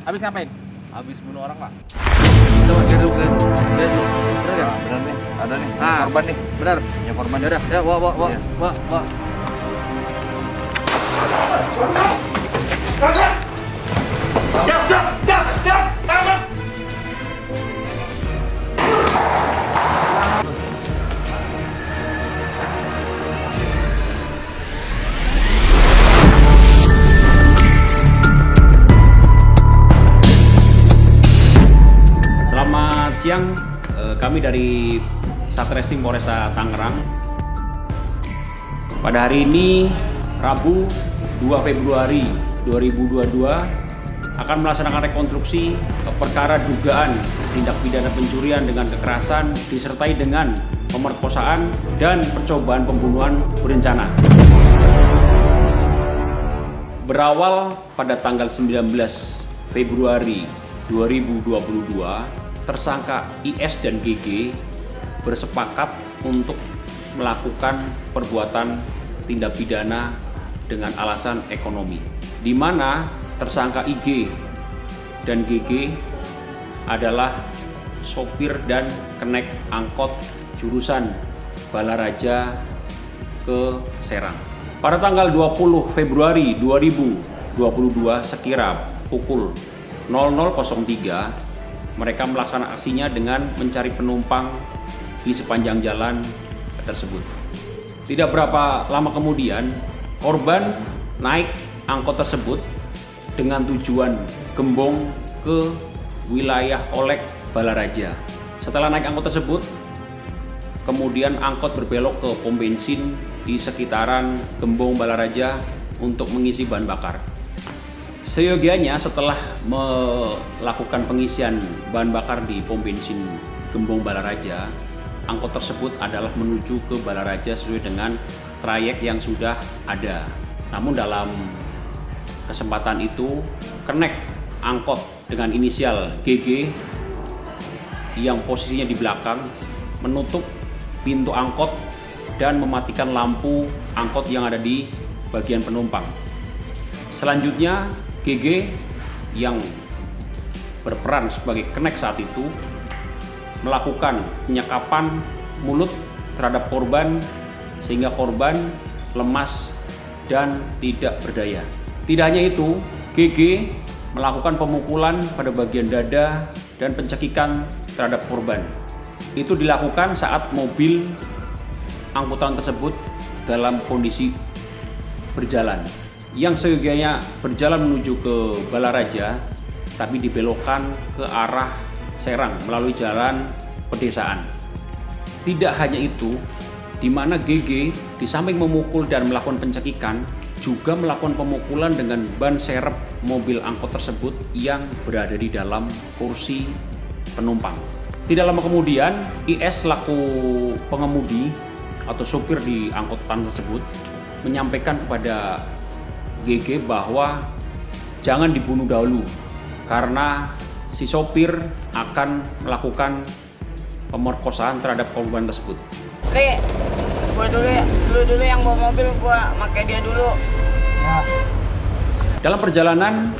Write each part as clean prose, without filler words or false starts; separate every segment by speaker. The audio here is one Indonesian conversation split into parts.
Speaker 1: Habis ngapain?
Speaker 2: Habis bunuh orang, Pak.
Speaker 1: Coba lihat dulu. Bener ya?
Speaker 2: Benar nih, ada nih.
Speaker 1: Ah,
Speaker 2: Korban nih.
Speaker 1: bener.
Speaker 2: Ya korban.
Speaker 1: Ya udah, ya bawa.
Speaker 2: Iya.
Speaker 3: Selamat siang, kami dari Satreskrim Polresta Tangerang. Pada hari ini, Rabu 2 Februari 2022, akan melaksanakan rekonstruksi perkara dugaan tindak pidana pencurian dengan kekerasan disertai dengan pemerkosaan dan percobaan pembunuhan berencana. Berawal pada tanggal 19 Februari 2022, tersangka IS dan GG bersepakat untuk melakukan perbuatan tindak pidana dengan alasan ekonomi, di mana tersangka IG dan GG adalah sopir dan kenek angkot jurusan Balaraja ke Serang. Pada tanggal 20 Februari 2022 sekira pukul 00.03, mereka melaksanakan aksinya dengan mencari penumpang di sepanjang jalan tersebut. Tidak berapa lama kemudian, korban naik angkot tersebut dengan tujuan Gembong ke wilayah Olek Balaraja. Setelah naik angkot tersebut, kemudian angkot berbelok ke pom bensin di sekitaran Gembong Balaraja untuk mengisi bahan bakar. Seyogianya setelah melakukan pengisian bahan bakar di pom bensin Gembong Balaraja, angkot tersebut adalah menuju ke Balaraja sesuai dengan trayek yang sudah ada. Namun dalam kesempatan itu, kenek angkot dengan inisial GG yang posisinya di belakang menutup pintu angkot dan mematikan lampu angkot yang ada di bagian penumpang. Selanjutnya, GG yang berperan sebagai kenek saat itu melakukan penyekapan mulut terhadap korban sehingga korban lemas dan tidak berdaya. Tidak hanya itu, GG melakukan pemukulan pada bagian dada dan pencekikan terhadap korban. Itu dilakukan saat mobil angkutan tersebut dalam kondisi berjalan, yang seyogianya berjalan menuju ke Balaraja tapi dibelokkan ke arah Serang melalui jalan pedesaan. Tidak hanya itu, di mana GG di samping memukul dan melakukan pencekikan juga melakukan pemukulan dengan ban serep mobil angkot tersebut yang berada di dalam kursi penumpang. Tidak lama kemudian, IS selaku pengemudi atau sopir di angkutan tersebut menyampaikan kepada GG bahwa jangan dibunuh dahulu karena si sopir akan melakukan pemerkosaan terhadap korban tersebut.
Speaker 4: Li, gue dulu yang bawa mobil, gue pakai dia dulu. Ya.
Speaker 3: Dalam perjalanan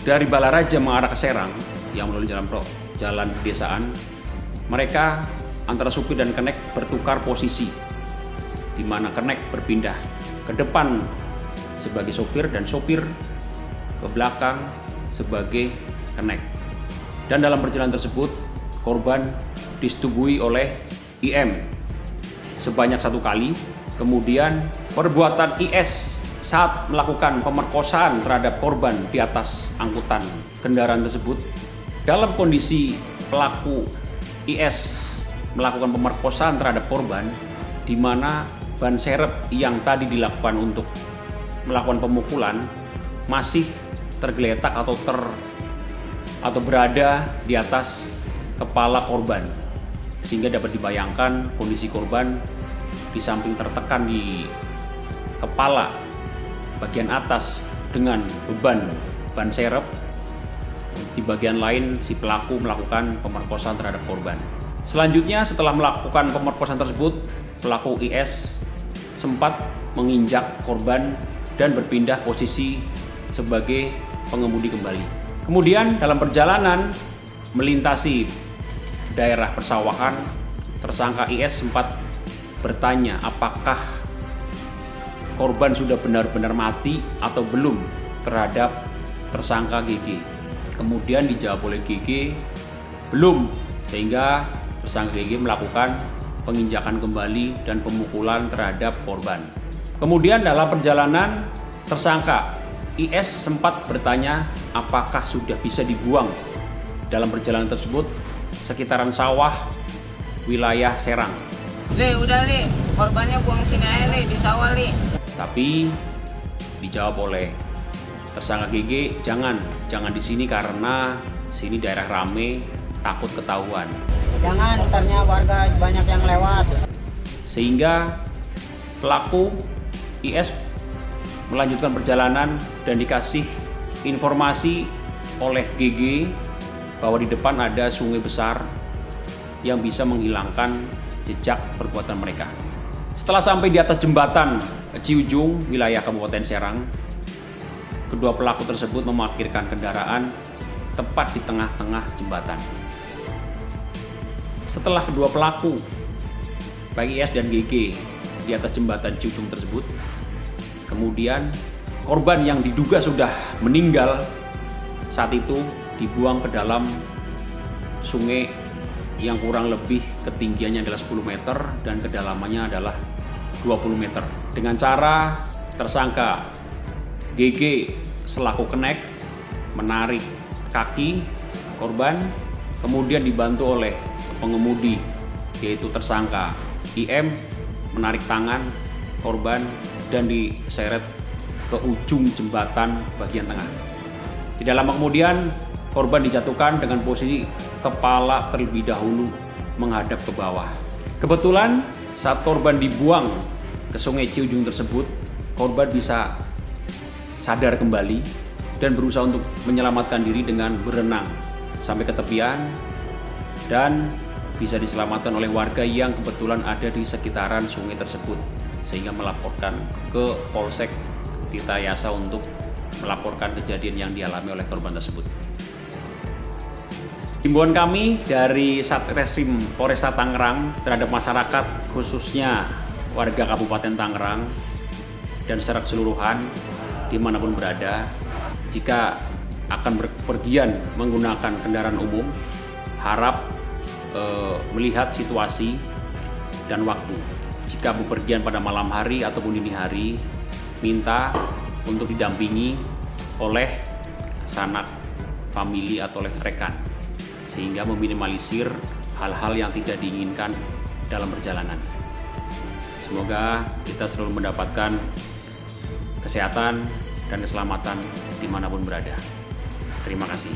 Speaker 3: dari Balaraja mengarah ke Serang yang melalui jalan pedesaan, mereka antara supir dan kenek bertukar posisi, di mana kenek berpindah ke depan sebagai sopir dan sopir ke belakang sebagai kenek. Dan dalam perjalanan tersebut, korban disetubuhi oleh IM sebanyak 1 kali. Kemudian perbuatan IS saat melakukan pemerkosaan terhadap korban di atas angkutan kendaraan tersebut, dalam kondisi pelaku IS melakukan pemerkosaan terhadap korban, di mana ban serep yang tadi dilakukan untuk melakukan pemukulan masih tergeletak atau berada di atas kepala korban, sehingga dapat dibayangkan kondisi korban di samping tertekan di kepala bagian atas dengan beban ban serep, di bagian lain si pelaku melakukan pemerkosaan terhadap korban. Selanjutnya, setelah melakukan pemerkosaan tersebut, pelaku IS sempat menginjak korban dan berpindah posisi sebagai pengemudi kembali. Kemudian dalam perjalanan melintasi daerah persawahan, tersangka IS sempat bertanya apakah korban sudah benar-benar mati atau belum terhadap tersangka GG. Kemudian dijawab oleh GG belum, sehingga tersangka GG melakukan penginjakan kembali dan pemukulan terhadap korban. Kemudian dalam perjalanan tersangka IS sempat bertanya apakah sudah bisa dibuang. Dalam perjalanan tersebut sekitaran sawah wilayah Serang.
Speaker 4: Udah korbannya buang sini aja di sawah
Speaker 3: Tapi dijawab oleh tersangka GG, jangan di sini karena sini daerah rame, takut ketahuan.
Speaker 5: Jangan, ntarnya warga banyak yang lewat.
Speaker 3: Sehingga pelaku IS melanjutkan perjalanan dan dikasih informasi oleh GG bahwa di depan ada sungai besar yang bisa menghilangkan jejak perbuatan mereka. Setelah sampai di atas jembatan Ciujung, wilayah Kabupaten Serang, kedua pelaku tersebut memarkirkan kendaraan tepat di tengah-tengah jembatan. Setelah kedua pelaku, baik IS dan GG, di atas jembatan Ciujung tersebut, kemudian korban yang diduga sudah meninggal saat itu dibuang ke dalam sungai yang kurang lebih ketinggiannya adalah 10 meter dan kedalamannya adalah 20 meter. Dengan cara tersangka GG selaku kenek menarik kaki korban, kemudian dibantu oleh pengemudi yaitu tersangka IM menarik tangan korban dan diseret ke ujung jembatan bagian tengah. Tidak lama kemudian korban dijatuhkan dengan posisi kepala terlebih dahulu menghadap ke bawah. Kebetulan saat korban dibuang ke sungai Ciujung tersebut, korban bisa sadar kembali dan berusaha untuk menyelamatkan diri dengan berenang sampai ke tepian dan bisa diselamatkan oleh warga yang kebetulan ada di sekitaran sungai tersebut, sehingga melaporkan ke Polsek Tirtayasa untuk melaporkan kejadian yang dialami oleh korban tersebut. Himbauan kami dari Satreskrim Polresta Tangerang terhadap masyarakat, khususnya warga Kabupaten Tangerang dan secara keseluruhan dimanapun berada, jika akan berpergian menggunakan kendaraan umum, harap melihat situasi dan waktu. Jika bepergian pada malam hari ataupun dini hari, minta untuk didampingi oleh sanak famili atau oleh rekan, sehingga meminimalisir hal-hal yang tidak diinginkan dalam perjalanan. Semoga kita selalu mendapatkan kesehatan dan keselamatan dimanapun berada. Terima kasih.